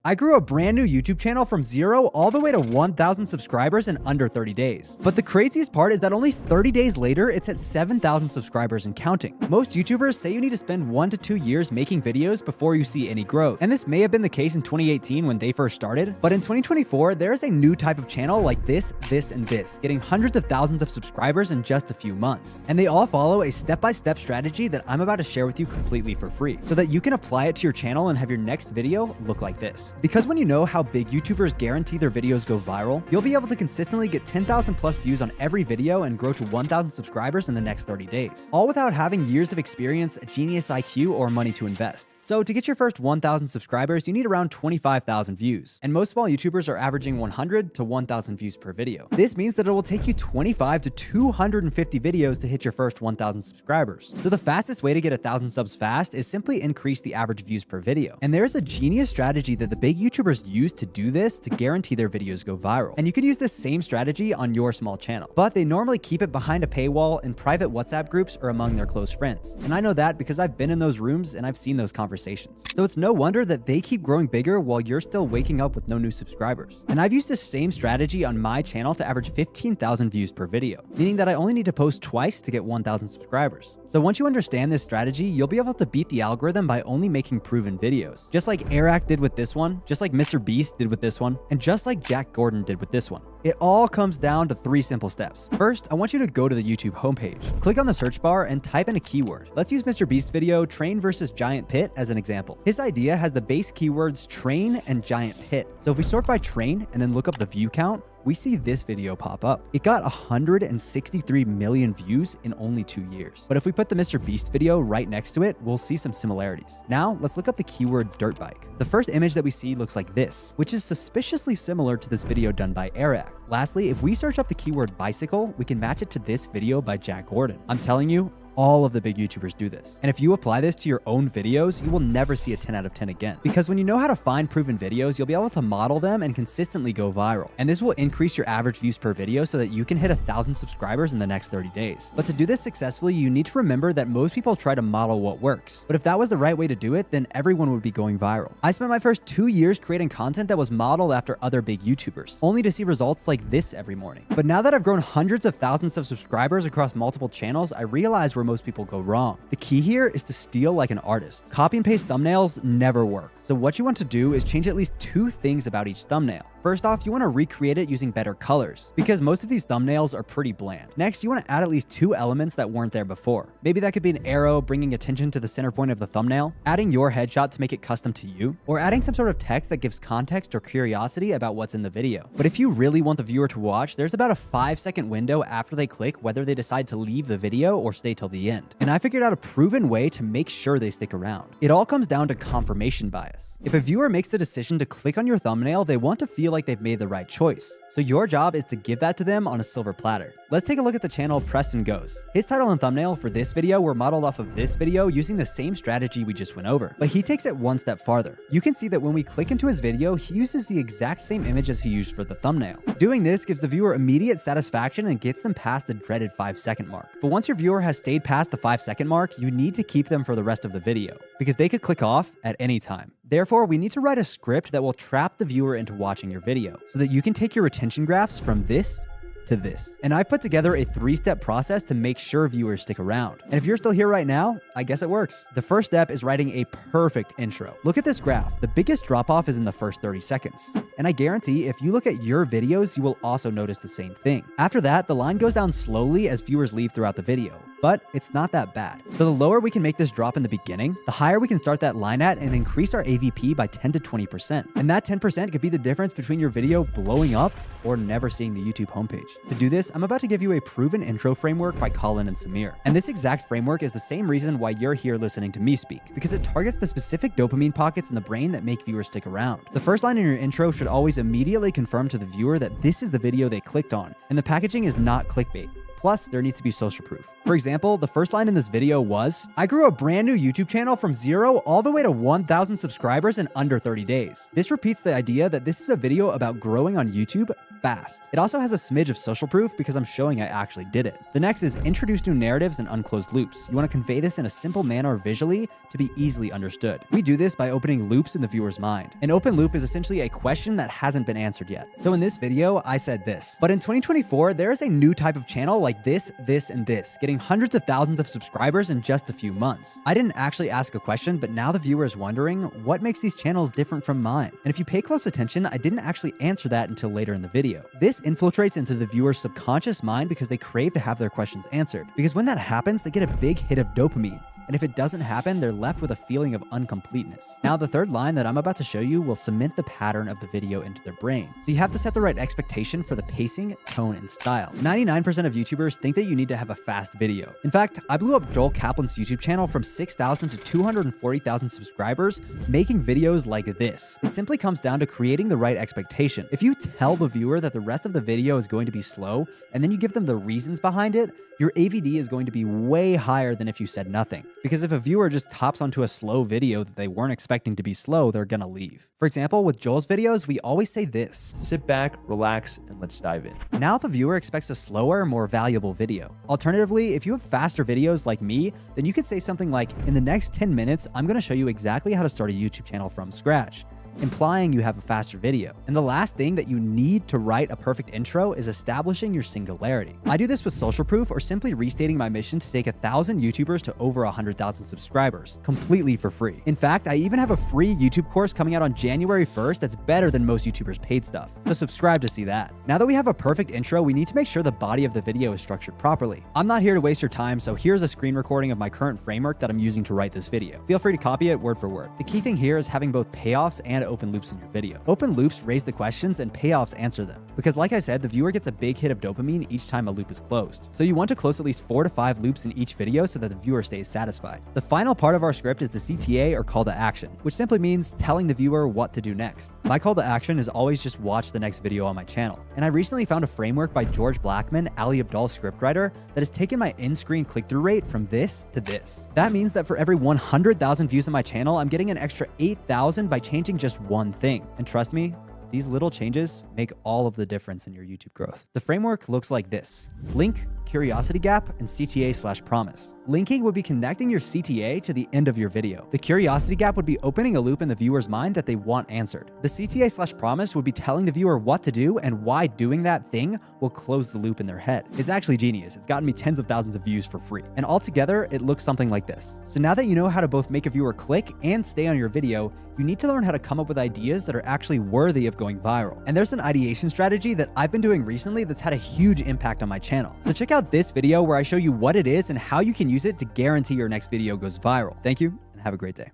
I grew a brand new YouTube channel from 0 all the way to 1,000 subscribers in under 30 days. But the craziest part is that only 30 days later, it's at 7,000 subscribers and counting. Most YouTubers say you need to spend 1 to 2 years making videos before you see any growth. And this may have been the case in 2018 when they first started, but in 2024, there is a new type of channel like this, and this, getting hundreds of thousands of subscribers in just a few months. And they all follow a step-by-step strategy that I'm about to share with you completely for free, so that you can apply it to your channel and have your next video look like this. Because when you know how big YouTubers guarantee their videos go viral, you'll be able to consistently get 10,000 plus views on every video and grow to 1,000 subscribers in the next 30 days, all without having years of experience, genius IQ, or money to invest. So to get your first 1,000 subscribers, you need around 25,000 views, and most small YouTubers are averaging 100 to 1,000 views per video. This means that it will take you 25 to 250 videos to hit your first 1,000 subscribers. So the fastest way to get 1,000 subs fast is simply increase the average views per video. And there's a genius strategy that the big YouTubers use to do this to guarantee their videos go viral. And you could use this same strategy on your small channel, but they normally keep it behind a paywall in private WhatsApp groups or among their close friends. And I know that because I've been in those rooms and I've seen those conversations. So it's no wonder that they keep growing bigger while you're still waking up with no new subscribers. And I've used this same strategy on my channel to average 15,000 views per video, meaning that I only need to post twice to get 1,000 subscribers. So once you understand this strategy, you'll be able to beat the algorithm by only making proven videos, just like Eric did with this one, just like Mr. Beast did with this one, and just like Jack Gordon did with this one. It all comes down to 3 simple steps. First, I want you to go to the YouTube homepage. Click on the search bar and type in a keyword. Let's use Mr. Beast's video, Train versus Giant Pit, as an example. His idea has the base keywords train and giant pit. So if we sort by train and then look up the view count, we see this video pop up. It got 163 million views in only 2 years. But if we put the Mr. Beast video right next to it, we'll see some similarities. Now, let's look up the keyword dirt bike. The first image that we see looks like this, which is suspiciously similar to this video done by Eric. Lastly, if we search up the keyword bicycle, we can match it to this video by Jack Gordon. I'm telling you, all of the big YouTubers do this. And if you apply this to your own videos, you will never see a 10 out of 10 again. Because when you know how to find proven videos, you'll be able to model them and consistently go viral. And this will increase your average views per video so that you can hit 1,000 subscribers in the next 30 days. But to do this successfully, you need to remember that most people try to model what works. But if that was the right way to do it, then everyone would be going viral. I spent my first 2 years creating content that was modeled after other big YouTubers, only to see results like this every morning. But now that I've grown hundreds of thousands of subscribers across multiple channels, I realize where most people go wrong. The key here is to steal like an artist. Copy and paste thumbnails never work. So what you want to do is change at least 2 things about each thumbnail. First off, you want to recreate it using better colors, because most of these thumbnails are pretty bland. Next, you want to add at least 2 elements that weren't there before. Maybe that could be an arrow bringing attention to the center point of the thumbnail, adding your headshot to make it custom to you, or adding some sort of text that gives context or curiosity about what's in the video. But if you really want the viewer to watch, there's about a 5-second window after they click whether they decide to leave the video or stay till the end. And I figured out a proven way to make sure they stick around. It all comes down to confirmation bias. If a viewer makes the decision to click on your thumbnail, they want to feel like they've made the right choice. So your job is to give that to them on a silver platter. Let's take a look at the channel Preston Goes. His title and thumbnail for this video were modeled off of this video using the same strategy we just went over, but he takes it one step farther. You can see that when we click into his video, he uses the exact same image as he used for the thumbnail. Doing this gives the viewer immediate satisfaction and gets them past the dreaded 5-second mark. But once your viewer has stayed past the 5-second mark, you need to keep them for the rest of the video, because they could click off at any time. Therefore, we need to write a script that will trap the viewer into watching your video so that you can take your retention graphs from this to this. And I put together a 3-step process to make sure viewers stick around. And if you're still here right now, I guess it works. The first step is writing a perfect intro. Look at this graph. The biggest drop off is in the first 30 seconds. And I guarantee if you look at your videos, you will also notice the same thing. After that, the line goes down slowly as viewers leave throughout the video. But it's not that bad. So the lower we can make this drop in the beginning, the higher we can start that line at and increase our AVP by 10 to 20%. And that 10% could be the difference between your video blowing up or never seeing the YouTube homepage. To do this, I'm about to give you a proven intro framework by Colin and Samir. And this exact framework is the same reason why you're here listening to me speak, because it targets the specific dopamine pockets in the brain that make viewers stick around. The first line in your intro should always immediately confirm to the viewer that this is the video they clicked on, and the packaging is not clickbait. Plus, there needs to be social proof. For example, the first line in this video was, I grew a brand new YouTube channel from 0 all the way to 1,000 subscribers in under 30 days. This repeats the idea that this is a video about growing on YouTube fast. It also has a smidge of social proof because I'm showing I actually did it. The next is introduce new narratives and unclosed loops. You want to convey this in a simple manner visually to be easily understood. We do this by opening loops in the viewer's mind. An open loop is essentially a question that hasn't been answered yet. So in this video, I said this. But in 2024, there is a new type of channel like this, and this, getting hundreds of thousands of subscribers in just a few months. I didn't actually ask a question, but now the viewer is wondering what makes these channels different from mine. And if you pay close attention, I didn't actually answer that until later in the video. This infiltrates into the viewer's subconscious mind because they crave to have their questions answered. Because when that happens, they get a big hit of dopamine. And if it doesn't happen, they're left with a feeling of uncompleteness. Now, the third line that I'm about to show you will cement the pattern of the video into their brain. So you have to set the right expectation for the pacing, tone, and style. 99% of YouTubers think that you need to have a fast video. In fact, I blew up Joel Kaplan's YouTube channel from 6,000 to 240,000 subscribers making videos like this. It simply comes down to creating the right expectation. If you tell the viewer that the rest of the video is going to be slow, and then you give them the reasons behind it, your AVD is going to be way higher than if you said nothing. Because if a viewer just hops onto a slow video that they weren't expecting to be slow, they're gonna leave. For example, with Joel's videos, we always say this: sit back, relax, and let's dive in. Now the viewer expects a slower, more valuable video. Alternatively, if you have faster videos like me, then you could say something like, in the next 10 minutes, I'm gonna show you exactly how to start a YouTube channel from scratch, implying you have a faster video. And the last thing that you need to write a perfect intro is establishing your singularity. I do this with social proof or simply restating my mission to take 1,000 YouTubers to over 100,000 subscribers, completely for free. In fact, I even have a free YouTube course coming out on January 1st that's better than most YouTubers' paid stuff. So subscribe to see that. Now that we have a perfect intro, we need to make sure the body of the video is structured properly. I'm not here to waste your time, so here's a screen recording of my current framework that I'm using to write this video. Feel free to copy it word for word. The key thing here is having both payoffs and open loops in your video. Open loops raise the questions and payoffs answer them. Because like I said, the viewer gets a big hit of dopamine each time a loop is closed. So you want to close at least 4 to 5 loops in each video so that the viewer stays satisfied. The final part of our script is the CTA, or call to action, which simply means telling the viewer what to do next. My call to action is always just watch the next video on my channel. And I recently found a framework by George Blackman, Ali Abdaal scriptwriter, that has taken my in-screen click-through rate from this to this. That means that for every 100,000 views on my channel, I'm getting an extra 8,000 by changing just one thing. And trust me, these little changes make all of the difference in your YouTube growth. The framework looks like this: link, curiosity gap, and CTA/promise. Linking would be connecting your CTA to the end of your video. The curiosity gap would be opening a loop in the viewer's mind that they want answered. The CTA/promise would be telling the viewer what to do and why doing that thing will close the loop in their head. It's actually genius. It's gotten me tens of thousands of views for free. And altogether, it looks something like this. So now that you know how to both make a viewer click and stay on your video, you need to learn how to come up with ideas that are actually worthy of going viral. And there's an ideation strategy that I've been doing recently that's had a huge impact on my channel. So check out this video where I show you what it is and how you can use it to guarantee your next video goes viral. Thank you, and have a great day.